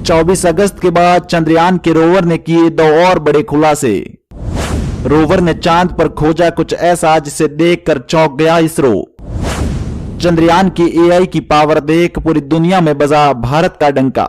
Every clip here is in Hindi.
24 अगस्त के बाद चंद्रयान के रोवर ने किए 2 और बड़े खुलासे। रोवर ने चांद पर खोजा कुछ ऐसा जिसे देखकर चौंक गया इसरो। चंद्रयान की एआई की पावर देख पूरी दुनिया में बजा भारत का डंका।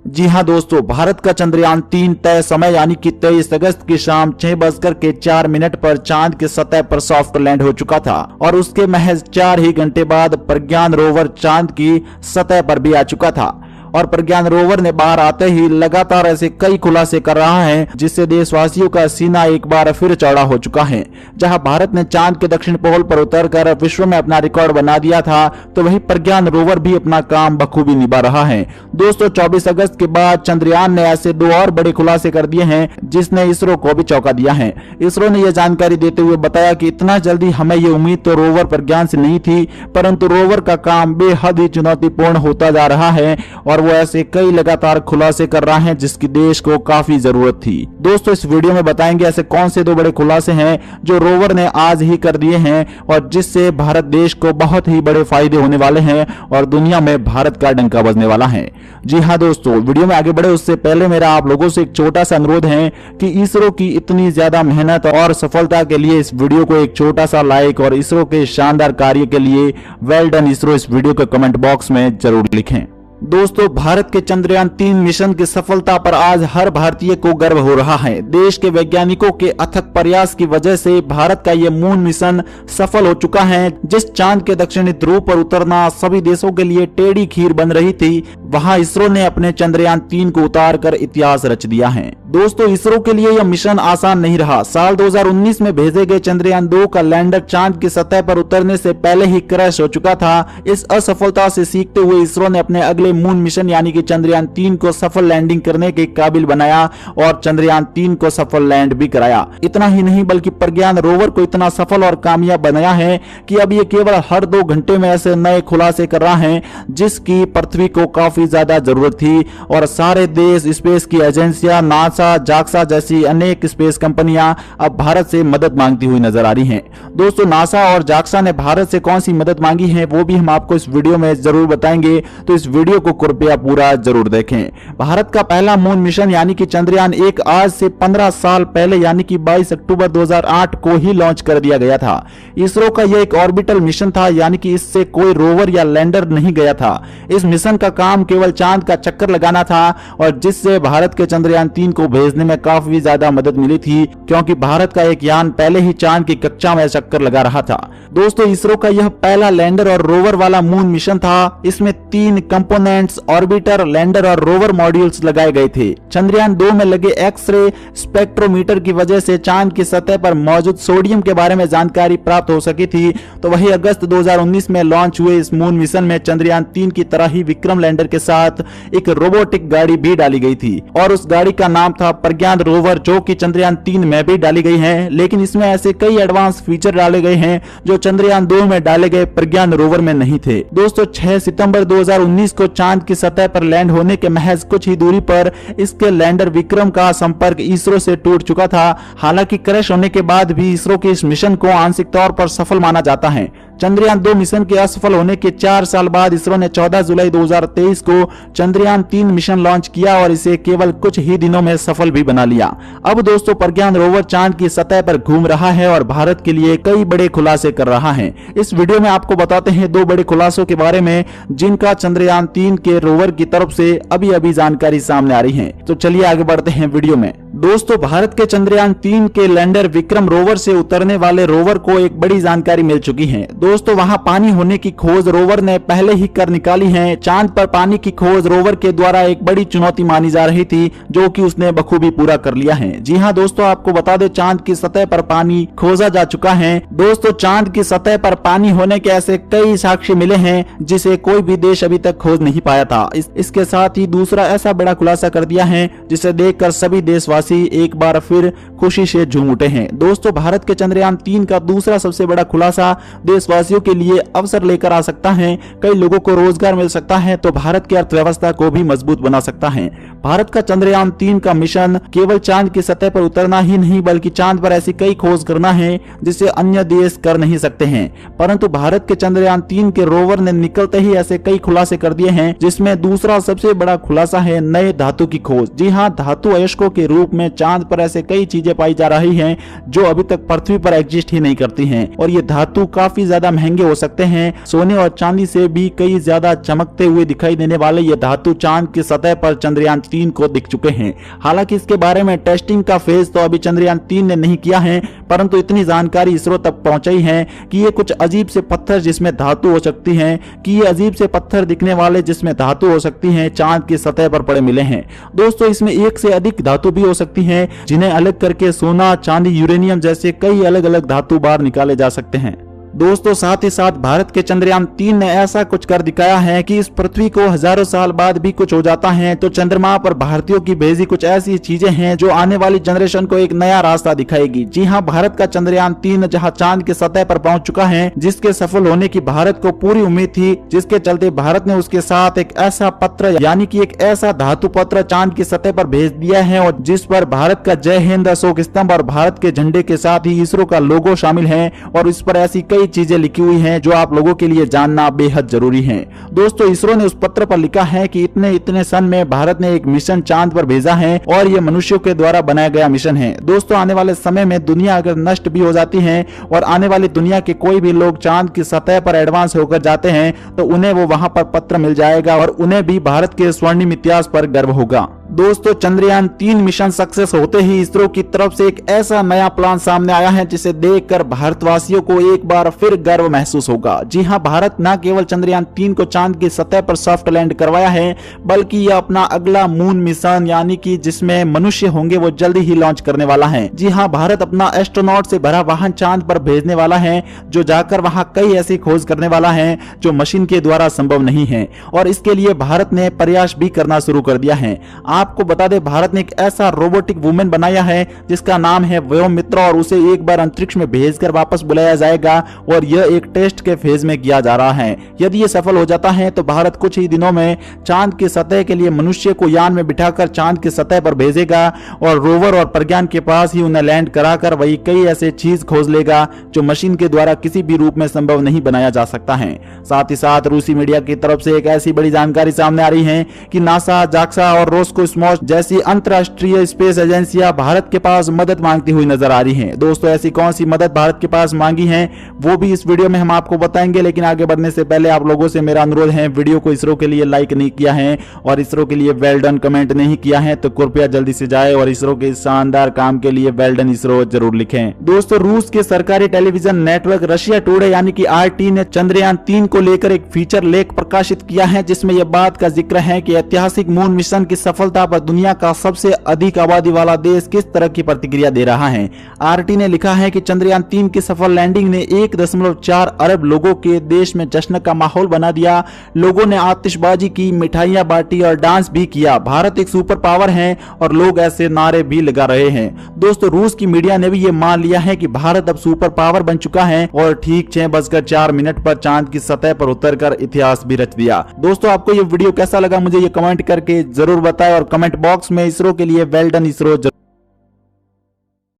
जी हां दोस्तों, भारत का चंद्रयान 3 तय समय यानी कि 23 अगस्त की शाम 6:04 पर चांद की सतह पर सॉफ्ट लैंड हो चुका था और उसके महज 4 ही घंटे बाद प्रज्ञान रोवर चांद की सतह पर भी आ चुका था। और प्रज्ञान रोवर ने बाहर आते ही लगातार ऐसे कई खुलासे कर रहा है जिससे देशवासियों का सीना एक बार फिर चौड़ा हो चुका है। जहां भारत ने चांद के दक्षिण पोल पर उतरकर विश्व में अपना रिकॉर्ड बना दिया था, तो वहीं प्रज्ञान रोवर भी अपना काम बखूबी निभा रहा है। दोस्तों, 24 अगस्त के बाद चंद्रयान ने ऐसे 2 और बड़े खुलासे कर दिए हैं जिसने इसरो को भी चौंका दिया है। इसरो ने यह जानकारी देते हुए बताया कि इतना जल्दी हमें ये उम्मीद तो रोवर प्रज्ञान से नहीं थी, परंतु रोवर का काम बेहद ही चुनौतीपूर्ण होता जा रहा है और वो ऐसे कई लगातार खुलासे कर रहा है जिसकी देश को काफी जरूरत थी। दोस्तों, इस वीडियो में बताएंगे ऐसे कौन से 2 बड़े खुलासे हैं जो रोवर ने आज ही कर दिए हैं और जिससे भारत देश को बहुत ही बड़े फायदे होने वाले हैं और दुनिया में भारत का डंका बजने वाला है। जी हाँ दोस्तों, वीडियो में आगे बढ़े उससे पहले मेरा आप लोगों से एक छोटा सा अनुरोध है कि इसरो की इतनी ज्यादा मेहनत और सफलता के लिए इस वीडियो को एक छोटा सा लाइक और इसरो के शानदार कार्य के लिए वेल डन इसरो इस वीडियो के कमेंट बॉक्स में जरूर लिखें। दोस्तों, भारत के चंद्रयान 3 मिशन की सफलता पर आज हर भारतीय को गर्व हो रहा है। देश के वैज्ञानिकों के अथक प्रयास की वजह से भारत का यह मून मिशन सफल हो चुका है। जिस चांद के दक्षिणी ध्रुव पर उतरना सभी देशों के लिए टेढ़ी खीर बन रही थी, वहां इसरो ने अपने चंद्रयान 3 को उतार कर इतिहास रच दिया है। दोस्तों, इसरो के लिए यह मिशन आसान नहीं रहा। साल 2019 में भेजे गए चंद्रयान 2 का लैंडर चांद की सतह पर उतरने से पहले ही क्रैश हो चुका था। इस असफलता से सीखते हुए इसरो ने अपने अगले मून मिशन यानी कि चंद्रयान 3 को सफल लैंडिंग करने के काबिल बनाया और चंद्रयान 3 को सफल लैंड भी कराया। इतना ही नहीं बल्कि प्रज्ञान रोवर को इतना सफल और कामयाब बनाया है कि अब ये केवल हर 2 घंटे में ऐसे नए खुलासे कर रहा है जिसकी पृथ्वी को काफी ज्यादा जरूरत थी। और सारे देश, स्पेस की एजेंसियां, नासा, जाक्सा जैसी अनेक स्पेस कंपनियां अब भारत से मदद मांगती हुई नजर आ रही हैं। दोस्तों, नासा और जाक्सा ने भारत से कौन सी मदद मांगी है वो भी हम आपको इस वीडियो में जरूर बताएंगे, तो इस वीडियो को कृपया पूरा जरूर देखें। भारत का पहला मून मिशन यानी कि चंद्रयान 1 आज से 15 साल पहले यानी कि 22 अक्टूबर 2008 को ही लॉन्च कर दिया गया था। इसरो का यह एक ऑर्बिटल मिशन था यानी कि इससे कोई रोवर या लैंडर नहीं गया था। इस मिशन का काम केवल चांद का चक्कर लगाना था और जिससे भारत के चंद्रयान 3 को भेजने में काफी ज्यादा मदद मिली थी, क्योंकि भारत का एक यान पहले ही चांद की कक्षा में चक्कर लगा रहा था। दोस्तों, इसरो का यह पहला लैंडर और रोवर वाला मून मिशन था। इसमें 3 कंपोनेंट्स, ऑर्बिटर, लैंडर और रोवर मॉड्यूल्स लगाए गए थे। चंद्रयान 2 में लगे एक्स-रे स्पेक्ट्रोमीटर की वजह से चांद की सतह पर मौजूद सोडियम के बारे में जानकारी प्राप्त हो सकी थी। तो वही अगस्त 2019 में लॉन्च हुए इस मून मिशन में चंद्रयान 3 की तरह ही विक्रम लैंडर के साथ एक रोबोटिक गाड़ी भी डाली गई थी और उस गाड़ी का नाम था प्रज्ञान रोवर, जो कि चंद्रयान 3 में भी डाली गई है। लेकिन इसमें ऐसे कई एडवांस फीचर डाले गए हैं जो चंद्रयान 2 में डाले गए प्रज्ञान रोवर में नहीं थे। दोस्तों, 6 सितंबर 2019 को चांद की सतह पर लैंड होने के महज कुछ ही दूरी पर इसके लैंडर विक्रम का संपर्क इसरो से टूट चुका था। हालांकि क्रैश होने के बाद भी इसरो के इस मिशन को आंशिक तौर पर सफल माना जाता है। चंद्रयान 2 मिशन के असफल होने के 4 साल बाद इसरो ने 14 जुलाई 2023 को चंद्रयान 3 मिशन लॉन्च किया और इसे केवल कुछ ही दिनों में सफल भी बना लिया। अब दोस्तों, प्रज्ञान रोवर चांद की सतह पर घूम रहा है और भारत के लिए कई बड़े खुलासे कर रहा है। इस वीडियो में आपको बताते हैं 2 बड़े खुलासों के बारे में जिनका चंद्रयान 3 के रोवर की तरफ से अभी जानकारी सामने आ रही है। तो चलिए आगे बढ़ते हैं वीडियो में। दोस्तों, भारत के चंद्रयान 3 के लैंडर विक्रम रोवर से उतरने वाले रोवर को एक बड़ी जानकारी मिल चुकी है। दोस्तों, वहां पानी होने की खोज रोवर ने पहले ही कर निकाली है। चांद पर पानी की खोज रोवर के द्वारा एक बड़ी चुनौती मानी जा रही थी, जो कि उसने बखूबी पूरा कर लिया है। जी हां दोस्तों, आपको बता दें, चांद की सतह पर पानी खोजा जा चुका है। दोस्तों, चांद की सतह पर पानी होने के ऐसे कई साक्ष्य मिले हैं जिसे कोई भी देश अभी तक खोज नहीं पाया था। इसके साथ ही दूसरा ऐसा बड़ा खुलासा कर दिया है जिसे देखकर सभी देशवासी एक बार फिर खुशी से झूम उठे हैं। दोस्तों, भारत के चंद्रयान 3 का दूसरा सबसे बड़ा खुलासा देशवासी भारतवासियों के लिए अवसर लेकर आ सकता है, कई लोगों को रोजगार मिल सकता है, तो भारत की अर्थव्यवस्था को भी मजबूत बना सकता है। भारत का चंद्रयान 3 का मिशन केवल चांद की सतह पर उतरना ही नहीं बल्कि चांद पर ऐसी कई खोज करना है जिसे अन्य देश कर नहीं सकते हैं। परंतु भारत के चंद्रयान 3 के रोवर ने निकलते ही ऐसे कई खुलासे कर दिए हैं, जिसमें दूसरा सबसे बड़ा खुलासा है नए धातु की खोज। जी हाँ, धातु अयस्कों के रूप में चांद पर ऐसे कई चीजें पाई जा रही हैं जो अभी तक पृथ्वी पर एग्जिस्ट ही नहीं करती हैं, और ये धातु काफी ज्यादा महंगे हो सकते हैं। सोने और चांदी से भी कई ज्यादा चमकते हुए दिखाई देने वाले ये धातु चांद की सतह पर चंद्रयान 3 को दिख चुके हैं। हालांकि इसके बारे में टेस्टिंग का फेज तो अभी चंद्रयान 3 ने नहीं किया है, परंतु इतनी जानकारी इसरो तक पहुंचाई है कि ये कुछ अजीब से पत्थर जिसमें धातु हो सकती है, कि ये अजीब से पत्थर दिखने वाले जिसमें धातु हो सकती है चांद की सतह पर पड़े मिले हैं। दोस्तों, इसमें एक से अधिक धातु भी हो सकती है, जिन्हें अलग करके सोना, चांदी, यूरेनियम जैसे कई अलग अलग धातु बाहर निकाले जा सकते हैं। दोस्तों, साथ ही साथ भारत के चंद्रयान 3 ने ऐसा कुछ कर दिखाया है कि इस पृथ्वी को हजारों साल बाद भी कुछ हो जाता है तो चंद्रमा पर भारतीयों की भेजी कुछ ऐसी चीजें हैं जो आने वाली जनरेशन को एक नया रास्ता दिखाएगी। जी हाँ, भारत का चंद्रयान 3 जहां चांद की सतह पर पहुंच चुका है, जिसके सफल होने की भारत को पूरी उम्मीद थी, जिसके चलते भारत ने उसके साथ एक ऐसा पत्र यानी कि एक ऐसा धातु पत्र चांद की सतह पर भेज दिया है, और जिस पर भारत का जय हिंद, अशोक स्तंभ और भारत के झंडे के साथ ही इसरो का लोगो शामिल है, और इस पर ऐसी कई चीजें लिखी हुई हैं जो आप लोगों के लिए जानना बेहद जरूरी है। दोस्तों, इसरो ने उस पत्र पर लिखा है कि इतने इतने सन में भारत ने एक मिशन चांद पर भेजा है और ये मनुष्यों के द्वारा बनाया गया मिशन है। दोस्तों, आने वाले समय में दुनिया अगर नष्ट भी हो जाती है और आने वाली दुनिया के कोई भी लोग चांद की सतह पर एडवांस होकर जाते हैं तो उन्हें वो वहां पर पत्र मिल जाएगा और उन्हें भी भारत के स्वर्णिम इतिहास पर गर्व होगा। दोस्तों, चंद्रयान 3 मिशन सक्सेस होते ही इसरो की तरफ से एक ऐसा नया प्लान सामने आया है जिसे देखकर भारतवासियों को एक बार फिर गर्व महसूस होगा। जी हां, भारत न केवल चंद्रयान 3 को चांद की सतह पर सॉफ्ट लैंड करवाया है, बल्कि यह अपना अगला मून मिशन यानी कि जिसमें मनुष्य होंगे वो जल्दी ही लॉन्च करने वाला है। जी हां, भारत अपना एस्ट्रोनॉट से भरा वाहन चांद पर भेजने वाला है, जो जाकर वहां कई ऐसी खोज करने वाला है जो मशीन के द्वारा संभव नहीं है, और इसके लिए भारत ने प्रयास भी करना शुरू कर दिया है। आपको बता दें, भारत ने एक ऐसा रोबोटिक वुमेन बनाया है जिसका नाम है व्योमित्र, और उसे एक बार अंतरिक्ष में भेजकर वापस बुलाया जाएगा, और यह एक टेस्ट के फेज में किया जा रहा है। यदि यह सफल हो जाता है तो भारत कुछ ही दिनों में चांद की सतह के लिए मनुष्य को यान में बिठाकर चांद की सतह पर भेजेगा, और रोवर और प्रज्ञान के पास ही उन्हें लैंड कराकर वही कई ऐसे चीज खोज लेगा जो मशीन के द्वारा किसी भी रूप में संभव नहीं बनाया जा सकता है। साथ ही साथ रूसी मीडिया की तरफ से एक ऐसी बड़ी जानकारी सामने आ रही है कि नासा, जाक्सा और रोस्कोस्मोस जैसी अंतरराष्ट्रीय स्पेस एजेंसियां भारत के पास मदद मांगती हुई नजर आ रही हैं। दोस्तों, ऐसी कौन सी मदद भारत के पास मांगी है वो भी इस वीडियो में हम आपको बताएंगे, लेकिन आगे बढ़ने से पहले आप लोगों से मेरा अनुरोध है, वीडियो को इसरो के लिए लाइक नहीं किया है और इसरो के लिए वेल डन कमेंट नहीं किया है तो कृपया जल्दी से जाए और इसरो के शानदार काम के लिए वेल डन इसरो जरूर लिखें। दोस्तों, रूस के सरकारी टेलीविजन नेटवर्क रशिया टुडे यानी कि RT ने चंद्रयान 3 को लेकर एक फीचर लेख प्रकाशित किया है, जिसमें यह बात का जिक्र है कि ऐतिहासिक मून मिशन की सफलता पर दुनिया का सबसे अधिक आबादी वाला देश किस तरह की प्रतिक्रिया दे रहा है। RT ने लिखा है कि चंद्रयान 3 की सफल लैंडिंग ने 1.4 अरब लोगों के देश में जश्न का माहौल बना दिया। लोगों ने आतिशबाजी की, मिठाइयां बांटी और डांस भी किया। भारत एक सुपर पावर है और लोग ऐसे नारे भी लगा रहे हैं। दोस्तों, रूस की मीडिया ने भी ये मान लिया है कि भारत अब सुपर पावर बन चुका है और ठीक 6:04 पर चांद की सतह पर उतरकर इतिहास भी रच दिया। दोस्तों, आपको ये वीडियो कैसा लगा मुझे ये कमेंट करके जरूर बताएं और कमेंट बॉक्स में इसरो के लिए वेल डन इसरो